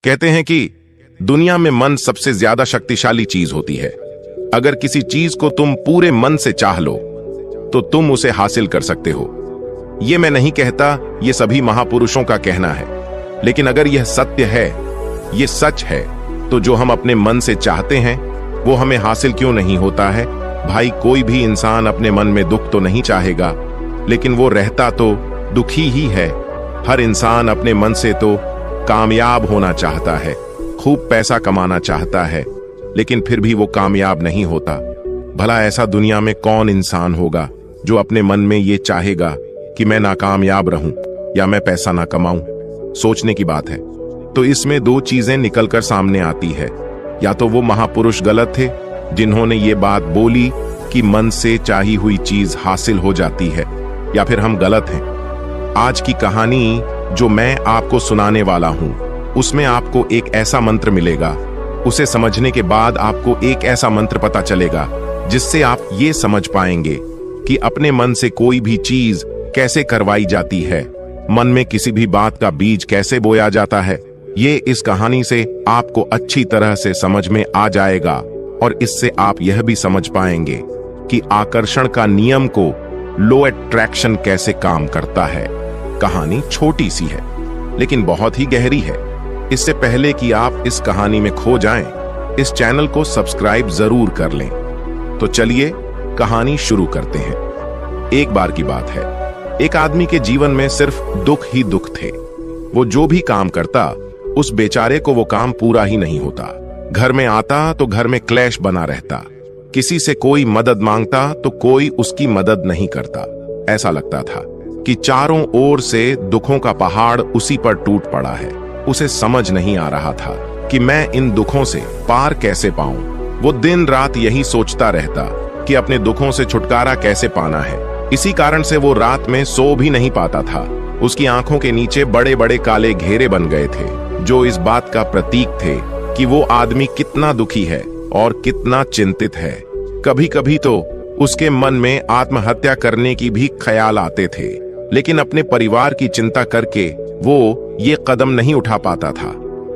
कहते हैं कि दुनिया में मन सबसे ज्यादा शक्तिशाली चीज होती है। अगर किसी चीज को तुम पूरे मन से चाह लो तो तुम उसे हासिल कर सकते हो। ये मैं नहीं कहता, ये सभी महापुरुषों का कहना है। लेकिन अगर यह सत्य है, ये सच है, तो जो हम अपने मन से चाहते हैं वो हमें हासिल क्यों नहीं होता है? भाई, कोई भी इंसान अपने मन में दुख तो नहीं चाहेगा, लेकिन वो रहता तो दुखी ही है। हर इंसान अपने मन से तो कामयाब होना चाहता है, खूब पैसा कमाना चाहता है, लेकिन फिर भी वो कामयाब नहीं होता। भला ऐसा दुनिया में कौन इंसान होगा जो अपने मन में ये चाहेगा कि मैं नाकामयाब रहूं या मैं पैसा ना कमाऊं? सोचने की बात है। तो इसमें दो चीजें निकलकर सामने आती है। या तो वो महापुरुष गलत थे जिन्होंने ये बात बोली कि मन से चाही हुई चीज हासिल हो जाती है, या फिर हम गलत हैं। आज की कहानी जो मैं आपको सुनाने वाला हूं, उसमें आपको एक ऐसा मंत्र मिलेगा। उसे समझने के बाद आपको एक ऐसा मंत्र पता चलेगा जिससे आप ये समझ पाएंगे कि अपने मन से कोई भी चीज कैसे करवाई जाती है, मन में किसी भी बात का बीज कैसे बोया जाता है। ये इस कहानी से आपको अच्छी तरह से समझ में आ जाएगा, और इससे आप यह भी समझ पाएंगे कि आकर्षण का नियम को लो अट्रैक्शन कैसे काम करता है। कहानी छोटी सी है लेकिन बहुत ही गहरी है। इससे पहले कि आप इस कहानी में खो जाएं, इस चैनल को सब्सक्राइब जरूर कर लें। तो चलिए कहानी शुरू करते हैं। एक बार की बात है, एक आदमी के जीवन में सिर्फ दुख ही दुख थे। वो जो भी काम करता, उस बेचारे को वो काम पूरा ही नहीं होता। घर में आता तो घर में क्लेश बना रहता। किसी से कोई मदद मांगता तो कोई उसकी मदद नहीं करता। ऐसा लगता था कि चारों ओर से दुखों का पहाड़ उसी पर टूट पड़ा है। उसे समझ नहीं आ रहा था कि मैं इन दुखों से पार कैसे पाऊं। वो दिन रात यही सोचता रहता कि अपने दुखों से छुटकारा कैसे पाना है। इसी कारण से वो रात में सो भी नहीं पाता था। उसकी आंखों के नीचे बड़े बड़े काले घेरे बन गए थे, जो इस बात का प्रतीक थे कि वो आदमी कितना दुखी है और कितना चिंतित है। कभी कभी तो उसके मन में आत्महत्या करने की भी ख्याल आते थे, लेकिन अपने परिवार की चिंता करके वो ये कदम नहीं उठा पाता था।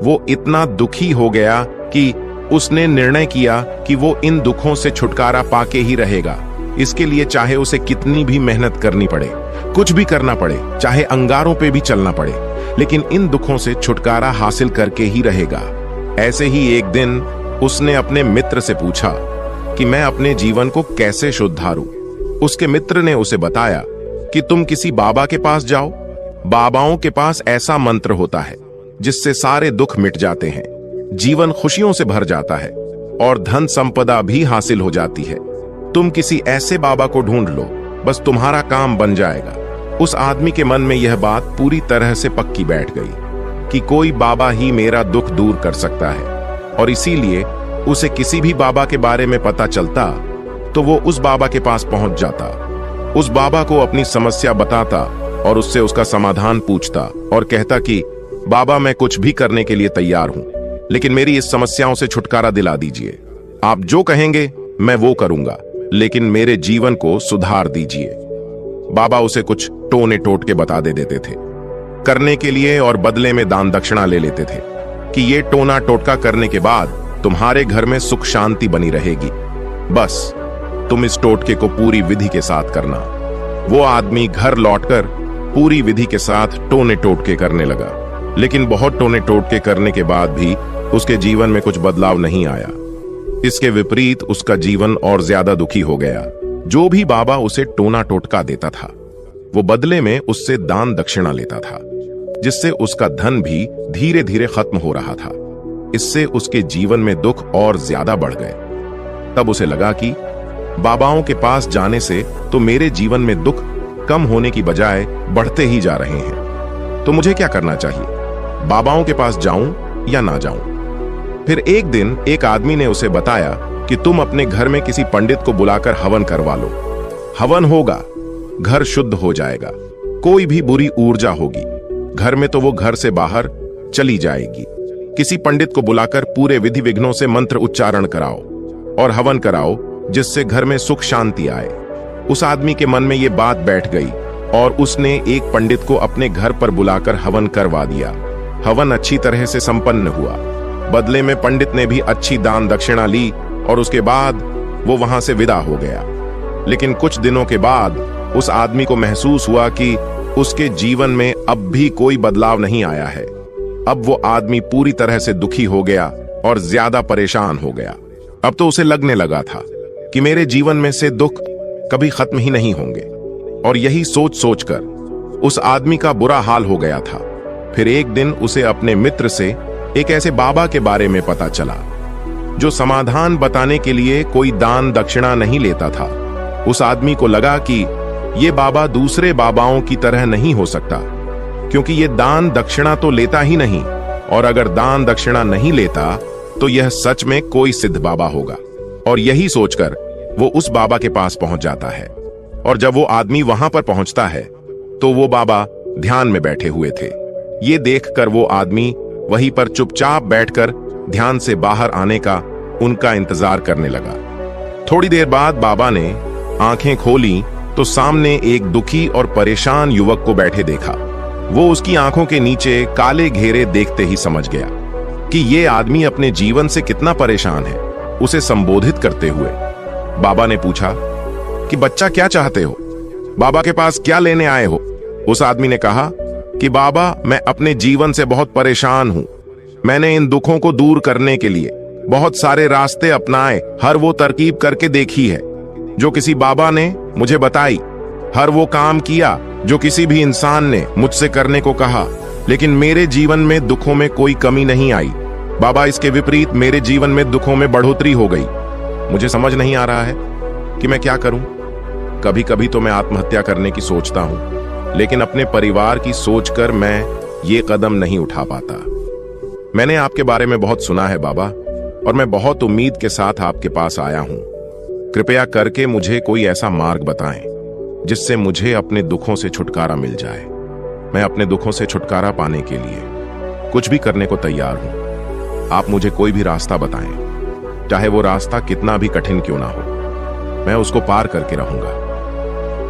वो इतना दुखी हो गया कि उसने निर्णय किया कि वो इन दुखों से छुटकारा पाके ही रहेगा। इसके लिए चाहे उसे कितनी भी मेहनत करनी पड़े, कुछ भी करना पड़े, चाहे अंगारों पे भी चलना पड़े, लेकिन इन दुखों से छुटकारा हासिल करके ही रहेगा। ऐसे ही एक दिन उसने अपने मित्र से पूछा कि मैं अपने जीवन को कैसे सुधारूं। उसके मित्र ने उसे बताया कि तुम किसी बाबा के पास जाओ। बाबाओं के पास ऐसा मंत्र होता है जिससे सारे दुख मिट जाते हैं, जीवन खुशियों से भर जाता है और धन संपदा भी हासिल हो जाती है। तुम किसी ऐसे बाबा को ढूंढ लो, बस तुम्हारा काम बन जाएगा। उस आदमी के मन में यह बात पूरी तरह से पक्की बैठ गई कि कोई बाबा ही मेरा दुख दूर कर सकता है, और इसीलिए उसे किसी भी बाबा के बारे में पता चलता तो वो उस बाबा के पास पहुंच जाता, उस बाबा को अपनी समस्या बताता और उससे उसका समाधान पूछता और कहता कि बाबा, मैं कुछ भी करने के लिए तैयार हूं, लेकिन मेरी इस समस्याओं से छुटकारा दिला दीजिए। आप जो कहेंगे मैं वो करूंगा, लेकिन मेरे जीवन को सुधार दीजिए। बाबा उसे कुछ टोने टोटके बता देते थे करने के लिए, और बदले में दान दक्षिणा ले लेते थे कि ये टोना टोटका करने के बाद तुम्हारे घर में सुख शांति बनी रहेगी, बस तुम इस टोटके को पूरी विधि के साथ करना। वो आदमी घर लौटकर पूरी विधि के साथ टोने टोटके करने लगा, लेकिन बहुत टोने टोटके करने के बाद भी उसके जीवन में कुछ बदलाव नहीं आया। इसके विपरीत उसका जीवन और ज्यादा दुखी हो गया। जो भी बाबा उसे टोना टोटका देता था, वो बदले में उससे दान दक्षिणा लेता था, जिससे उसका धन भी धीरे धीरे खत्म हो रहा था। इससे उसके जीवन में दुख और ज्यादा बढ़ गए। तब उसे लगा कि बाबाओं के पास जाने से तो मेरे जीवन में दुख कम होने की बजाय बढ़ते ही जा रहे हैं। तो मुझे क्या करना चाहिए? बाबाओं के पास जाऊं या ना जाऊं? फिर एक दिन एक आदमी ने उसे बताया कि तुम अपने घर में किसी पंडित को बुलाकर हवन करवा लो। हवन होगा, घर शुद्ध हो जाएगा, कोई भी बुरी ऊर्जा होगी घर में तो वो घर से बाहर चली जाएगी। किसी पंडित को बुलाकर पूरे विधि विघ्नों से मंत्र उच्चारण कराओ और हवन कराओ, जिससे घर में सुख शांति आए। उस आदमी के मन में ये बात बैठ गई और उसने एक पंडित को अपने घर पर बुलाकर हवन करवा दिया। हवन अच्छी तरह से संपन्न हुआ। बदले में पंडित ने भी अच्छी दान दक्षिणा ली और उसके बाद वो वहां से विदा हो गया। लेकिन कुछ दिनों के बाद उस आदमी को महसूस हुआ कि उसके जीवन में अब भी कोई बदलाव नहीं आया है। अब वो आदमी पूरी तरह से दुखी हो गया और ज्यादा परेशान हो गया। अब तो उसे लगने लगा था कि मेरे जीवन में से दुख कभी खत्म ही नहीं होंगे, और यही सोच सोचकर उस आदमी का बुरा हाल हो गया था। फिर एक दिन उसे अपने मित्र से एक ऐसे बाबा के बारे में पता चला जो समाधान बताने के लिए कोई दान दक्षिणा नहीं लेता था। उस आदमी को लगा कि ये बाबा दूसरे बाबाओं की तरह नहीं हो सकता, क्योंकि ये दान दक्षिणा तो लेता ही नहीं, और अगर दान दक्षिणा नहीं लेता तो यह सच में कोई सिद्ध बाबा होगा। और यही सोचकर वो उस बाबा के पास पहुंच जाता है। और जब वो आदमी वहां पर पहुंचता है तो वो बाबा ध्यान में बैठे हुए थे। ये देखकर वो आदमी वहीं पर चुपचाप बैठकर ध्यान से बाहर आने का उनका इंतजार करने लगा। थोड़ी देर बाद बाबा ने आंखें खोली तो सामने एक दुखी और परेशान युवक को बैठे देखा। वो उसकी आंखों के नीचे काले घेरे देखते ही समझ गया कि ये आदमी अपने जीवन से कितना परेशान है। उसे संबोधित करते हुए बाबा ने पूछा कि बच्चा क्या चाहते हो, बाबा के पास क्या लेने आए हो? उस आदमी ने कहा कि बाबा, मैं अपने जीवन से बहुत परेशान हूं। मैंने इन दुखों को दूर करने के लिए बहुत सारे रास्ते अपनाए, हर वो तरकीब करके देखी है जो किसी बाबा ने मुझे बताई, हर वो काम किया जो किसी भी इंसान ने मुझसे करने को कहा, लेकिन मेरे जीवन में दुखों में कोई कमी नहीं आई। बाबा, इसके विपरीत मेरे जीवन में दुखों में बढ़ोतरी हो गई। मुझे समझ नहीं आ रहा है कि मैं क्या करूं। कभी कभी तो मैं आत्महत्या करने की सोचता हूं, लेकिन अपने परिवार की सोचकर मैं ये कदम नहीं उठा पाता। मैंने आपके बारे में बहुत सुना है बाबा, और मैं बहुत उम्मीद के साथ आपके पास आया हूं। कृपया करके मुझे कोई ऐसा मार्ग बताएं जिससे मुझे अपने दुखों से छुटकारा मिल जाए। मैं अपने दुखों से छुटकारा पाने के लिए कुछ भी करने को तैयार हूं। आप मुझे कोई भी रास्ता बताएं, चाहे वो रास्ता कितना भी कठिन क्यों ना हो, मैं उसको पार करके रहूंगा।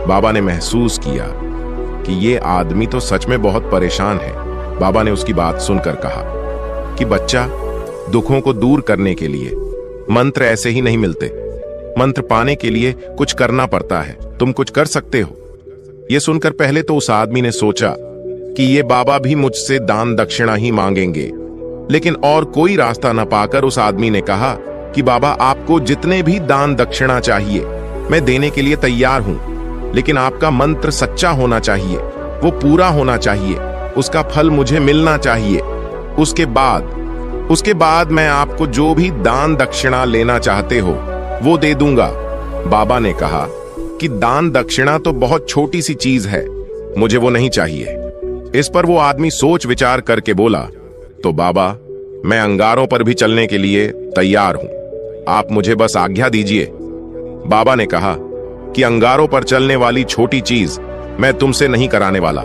बाबा ने महसूस किया कि ये आदमी तो सच में बहुत परेशान है। बाबा ने उसकी बात सुनकर कहा कि बच्चा, दुखों को दूर करने के लिए मंत्र ऐसे ही नहीं मिलते। मंत्र पाने के लिए कुछ करना पड़ता है। तुम कुछ कर सकते हो। यह सुनकर पहले तो उस आदमी ने सोचा कि ये बाबा भी मुझसे दान दक्षिणा ही मांगेंगे, लेकिन और कोई रास्ता न पाकर उस आदमी ने कहा कि बाबा, आपको जितने भी दान दक्षिणा चाहिए मैं देने के लिए तैयार हूं, लेकिन आपका मंत्र सच्चा होना चाहिए, वो पूरा होना चाहिए, उसका फल मुझे मिलना चाहिए। उसके बाद मैं आपको जो भी दान दक्षिणा लेना चाहते हो वो दे दूंगा। बाबा ने कहा कि दान दक्षिणा तो बहुत छोटी सी चीज है, मुझे वो नहीं चाहिए। इस पर वो आदमी सोच विचार करके बोला, तो बाबा, मैं अंगारों पर भी चलने के लिए तैयार हूं, आप मुझे बस आज्ञा दीजिए। बाबा ने कहा कि अंगारों पर चलने वाली छोटी चीज मैं तुमसे नहीं कराने वाला।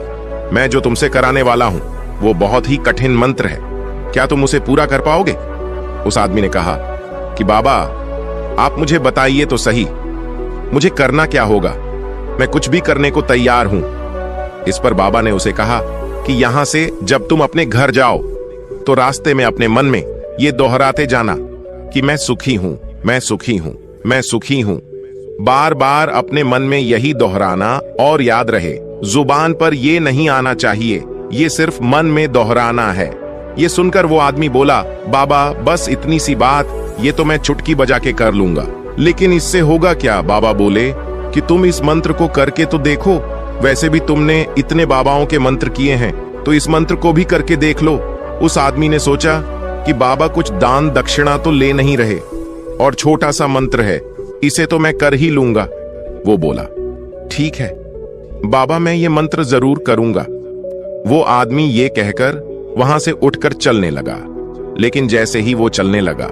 मैं जो तुमसे कराने वाला हूं वो बहुत ही कठिन मंत्र है। क्या तुम उसे पूरा कर पाओगे? उस आदमी ने कहा कि बाबा, आप मुझे बताइए तो सही, मुझे करना क्या होगा? मैं कुछ भी करने को तैयार हूं। इस पर बाबा ने उसे कहा कि यहां से जब तुम अपने घर जाओ तो रास्ते में अपने मन में ये दोहराते जाना कि मैं सुखी हूं, मैं सुखी हूं, मैं सुखी हूं। बार बार अपने मन में यही दोहराना, और याद रहे जुबान पर ये नहीं आना चाहिए, ये सिर्फ मन में दोहराना है। ये सुनकर वो आदमी बोला, बाबा, बस इतनी सी बात, ये तो मैं चुटकी बजा के कर लूंगा। लेकिन इससे होगा क्या? बाबा बोले कि तुम इस मंत्र को करके तो देखो, वैसे भी तुमने इतने बाबाओं के मंत्र किए हैं, तो इस मंत्र को भी करके देख लो। उस आदमी ने सोचा कि बाबा कुछ दान दक्षिणा तो ले नहीं रहे, और छोटा सा मंत्र है, इसे तो मैं कर ही लूंगा। वो बोला, ठीक है बाबा, मैं ये मंत्र जरूर करूंगा। वो आदमी ये कहकर वहां से उठकर चलने लगा। लेकिन जैसे ही वो चलने लगा,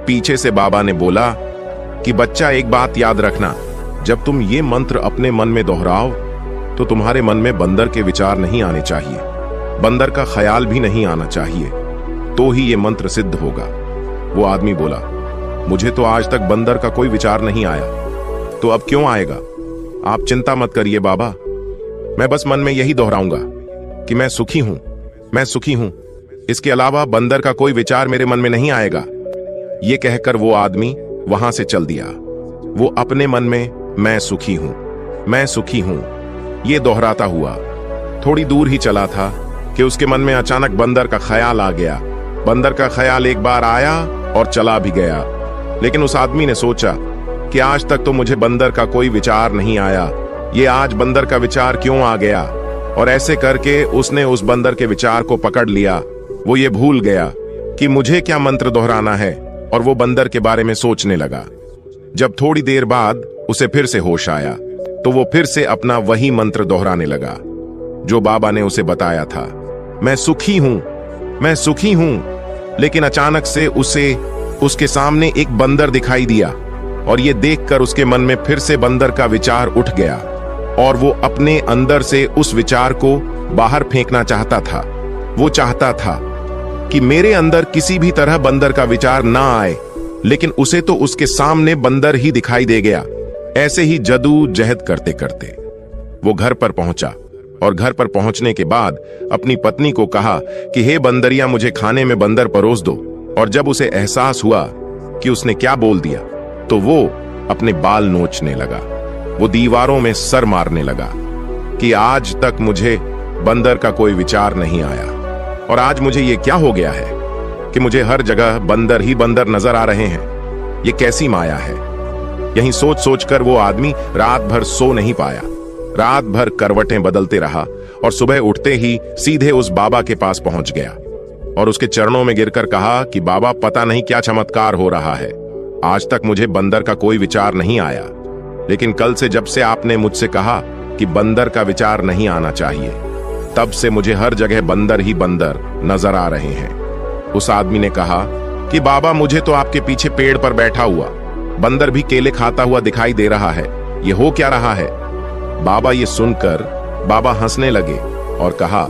पीछे से बाबा ने बोला कि बच्चा, एक बात याद रखना, जब तुम ये मंत्र अपने मन में दोहराओ तो तुम्हारे मन में बंदर के विचार नहीं आने चाहिए, बंदर का ख्याल भी नहीं आना चाहिए, तो ही ये मंत्र सिद्ध होगा। वो आदमी बोला, मुझे तो आज तक बंदर का कोई विचार नहीं आया, तो अब क्यों आएगा? आप चिंता मत करिए बाबा, मैं बस मन में यही दोहराऊंगा कि मैं सुखी हूं, मैं सुखी हूं, इसके अलावा बंदर का कोई विचार मेरे मन में नहीं आएगा। ये कहकर वो आदमी वहां से चल दिया। वो अपने मन में मैं सुखी हूं, मैं सुखी हूं, ये दोहराता हुआ थोड़ी दूर ही चला था कि उसके मन में अचानक बंदर का ख्याल आ गया। बंदर का ख्याल एक बार आया और चला भी गया, लेकिन उस आदमी ने सोचा कि आज तक तो मुझे बंदर का कोई विचार नहीं आया, ये आज बंदर का विचार क्यों आ गया। और ऐसे करके उसने उस बंदर के विचार को पकड़ लिया। वो ये भूल गया कि मुझे क्या मंत्र दोहराना है, और वो बंदर के बारे में सोचने लगा। जब थोड़ी देर बाद उसे फिर से होश आया तो वो फिर से अपना वही मंत्र दोहराने लगा जो बाबा ने उसे बताया था, मैं सुखी हूं, मैं सुखी हूं। लेकिन अचानक से उसे उसके सामने एक बंदर दिखाई दिया, और ये देखकर उसके मन में फिर से बंदर का विचार उठ गया, और वो अपने अंदर से उस विचार को बाहर फेंकना चाहता था। वो चाहता था कि मेरे अंदर किसी भी तरह बंदर का विचार ना आए, लेकिन उसे तो उसके सामने बंदर ही दिखाई दे गया। ऐसे ही जदूजहद करते करते वो घर पर पहुंचा, और घर पर पहुंचने के बाद अपनी पत्नी को कहा कि हे बंदरिया, मुझे खाने में बंदर परोस दो। और जब उसे एहसास हुआ कि उसने क्या बोल दिया तो वो अपने बाल नोचने लगा। वो दीवारों में सर मारने लगा कि आज तक मुझे बंदर का कोई विचार नहीं आया, और आज मुझे ये क्या हो गया है कि मुझे हर जगह बंदर ही बंदर नजर आ रहे हैं। ये कैसी माया है। यहीं सोच सोचकर वो आदमी रात भर सो नहीं पाया। रात भर करवटें बदलते रहा, और सुबह उठते ही सीधे उस बाबा के पास पहुंच गया और उसके चरणों में गिरकर कहा कि बाबा, पता नहीं क्या चमत्कार हो रहा है। आज तक मुझे बंदर का कोई विचार नहीं आया, लेकिन कल से जब से आपने मुझसे कहा कि बंदर का विचार नहीं आना चाहिए, तब से मुझे हर जगह बंदर ही बंदर नजर आ रहे हैं। उस आदमी ने कहा कि बाबा, मुझे तो आपके पीछे पेड़ पर बैठा हुआ बंदर भी केले खाता हुआ दिखाई दे रहा है, ये हो क्या रहा है। बाबा ये सुनकर बाबा हंसने लगे और कहा,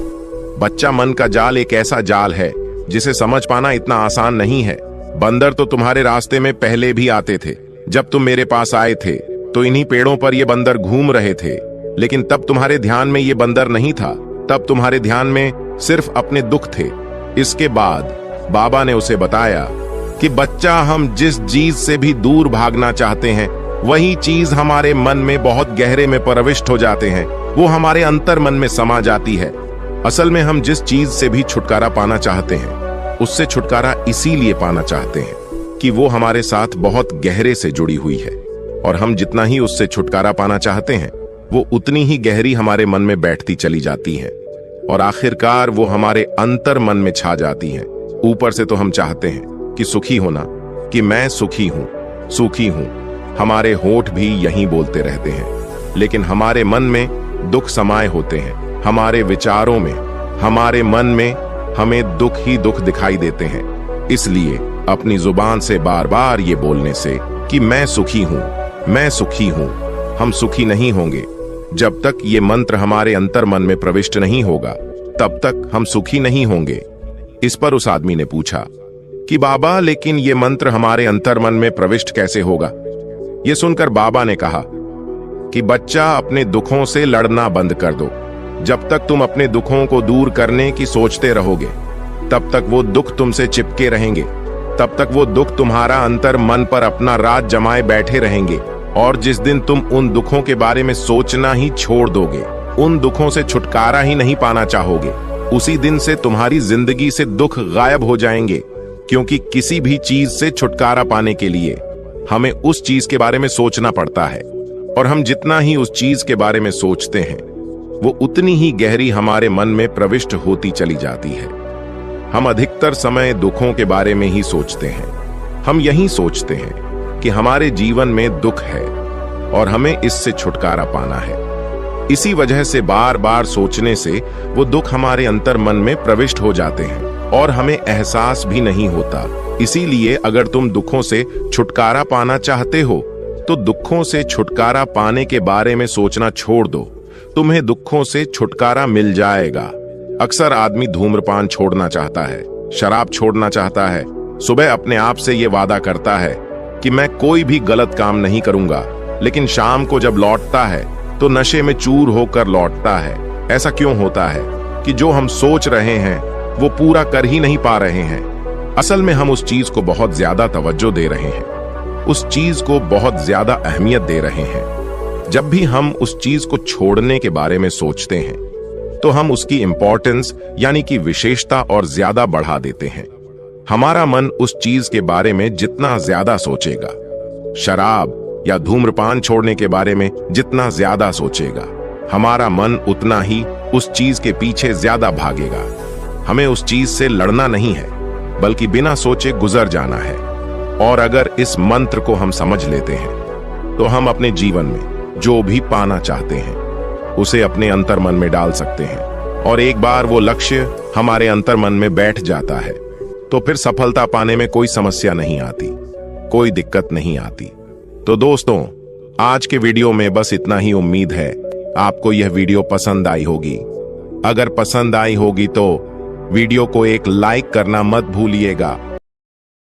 बच्चा, मन का जाल एक ऐसा जाल है जिसे समझ पाना इतना आसान नहीं है। बंदर तो तुम्हारे रास्ते में पहले भी आते थे। जब तुम मेरे पास आए थे तो इन्हीं पेड़ों पर ये बंदर घूम रहे थे, लेकिन तब तुम्हारे ध्यान में ये बंदर नहीं था। तब तुम्हारे ध्यान में सिर्फ अपने दुख थे। इसके बाद बाबा ने उसे बताया कि बच्चा, हम जिस चीज से भी दूर भागना चाहते हैं वही चीज हमारे मन में बहुत गहरे में प्रविष्ट हो जाते हैं, वो हमारे अंतर मन में समा जाती है। असल में हम जिस चीज से भी छुटकारा पाना चाहते हैं उससे छुटकारा इसीलिए पाना चाहते हैं कि वो हमारे साथ बहुत गहरे से जुड़ी हुई है, और हम जितना ही उससे छुटकारा पाना चाहते हैं वो उतनी ही गहरी हमारे मन में बैठती चली जाती है, और आखिरकार वो हमारे अंतर मन में छा जाती है। ऊपर से तो हम चाहते हैं कि सुखी होना, कि मैं सुखी हूं, सुखी हूं, हमारे होठ भी यही बोलते रहते हैं, लेकिन हमारे मन में दुख समाये होते हैं। हमारे विचारों में, हमारे मन में हमें दुख ही दुख दिखाई देते हैं। इसलिए अपनी जुबान से बार बार ये बोलने से कि मैं सुखी हूं, मैं सुखी हूं, हम सुखी नहीं होंगे। जब तक ये मंत्र हमारे अंतर मन में प्रविष्ट नहीं होगा तब तक हम सुखी नहीं होंगे। इस पर उस आदमी ने पूछा कि बाबा, लेकिन ये मंत्र हमारे अंतर मन में प्रविष्ट कैसे होगा। ये सुनकर बाबा ने कहा कि बच्चा, अपने दुखों से लड़ना बंद कर दो। जब तक तुम अपने दुखों को दूर करने की सोचते रहोगे तब तक वो दुख तुमसे चिपके रहेंगे, तब तक वो दुख तुम्हारा अंतर मन पर अपना राज जमाए बैठे रहेंगे। और जिस दिन तुम उन दुखों के बारे में सोचना ही छोड़ दोगे, उन दुखों से छुटकारा ही नहीं पाना चाहोगे, उसी दिन से तुम्हारी जिंदगी से दुख गायब हो जाएंगे। क्योंकि किसी भी चीज से छुटकारा पाने के लिए हमें उस चीज के बारे में सोचना पड़ता है, और हम जितना ही उस चीज के बारे में सोचते हैं वो उतनी ही गहरी हमारे मन में प्रविष्ट होती चली जाती है। हम अधिकतर समय दुखों के बारे में ही सोचते हैं। हम यही सोचते हैं कि हमारे जीवन में दुख है और हमें इससे छुटकारा पाना है। इसी वजह से बार बार सोचने से वो दुख हमारे अंतर मन में प्रविष्ट हो जाते हैं और हमें एहसास भी नहीं होता। इसीलिए अगर तुम दुखों से छुटकारा पाना चाहते हो तो दुखों से छुटकारा पाने के बारे में सोचना छोड़ दो, तुम्हें दुखों से छुटकारा मिल जाएगा। अक्सर आदमी धूम्रपान छोड़ना चाहता है, शराब छोड़ना चाहता है, सुबह अपने आप से ये वादा करता है कि मैं कोई भी गलत काम नहीं करूंगा, लेकिन शाम को जब लौटता है तो नशे में चूर होकर लौटता है। ऐसा क्यों होता है कि जो हम सोच रहे हैं वो पूरा कर ही नहीं पा रहे हैं। असल में हम उस चीज को बहुत ज्यादा तवज्जो दे रहे हैं, उस चीज को बहुत ज्यादा अहमियत दे रहे हैं। जब भी हम उस चीज को छोड़ने के बारे में सोचते हैं तो हम उसकी इंपॉर्टेंस यानी कि विशेषता और ज्यादा बढ़ा देते हैं। हमारा मन उस चीज के बारे में जितना ज्यादा सोचेगा, शराब या धूम्रपान छोड़ने के बारे में जितना ज्यादा सोचेगा, हमारा मन उतना ही उस चीज के पीछे ज्यादा भागेगा। हमें उस चीज से लड़ना नहीं है, बल्कि बिना सोचे गुजर जाना है। और अगर इस मंत्र को हम समझ लेते हैं तो हम अपने जीवन में जो भी पाना चाहते हैं उसे अपने अंतर्मन में डाल सकते हैं। और एक बार वो लक्ष्य हमारे अंतर्मन में बैठ जाता है तो फिर सफलता पाने में कोई समस्या नहीं आती, कोई दिक्कत नहीं आती। तो दोस्तों, आज के वीडियो में बस इतना ही। उम्मीद है आपको यह वीडियो पसंद आई होगी। अगर पसंद आई होगी तो वीडियो को एक लाइक करना मत भूलिएगा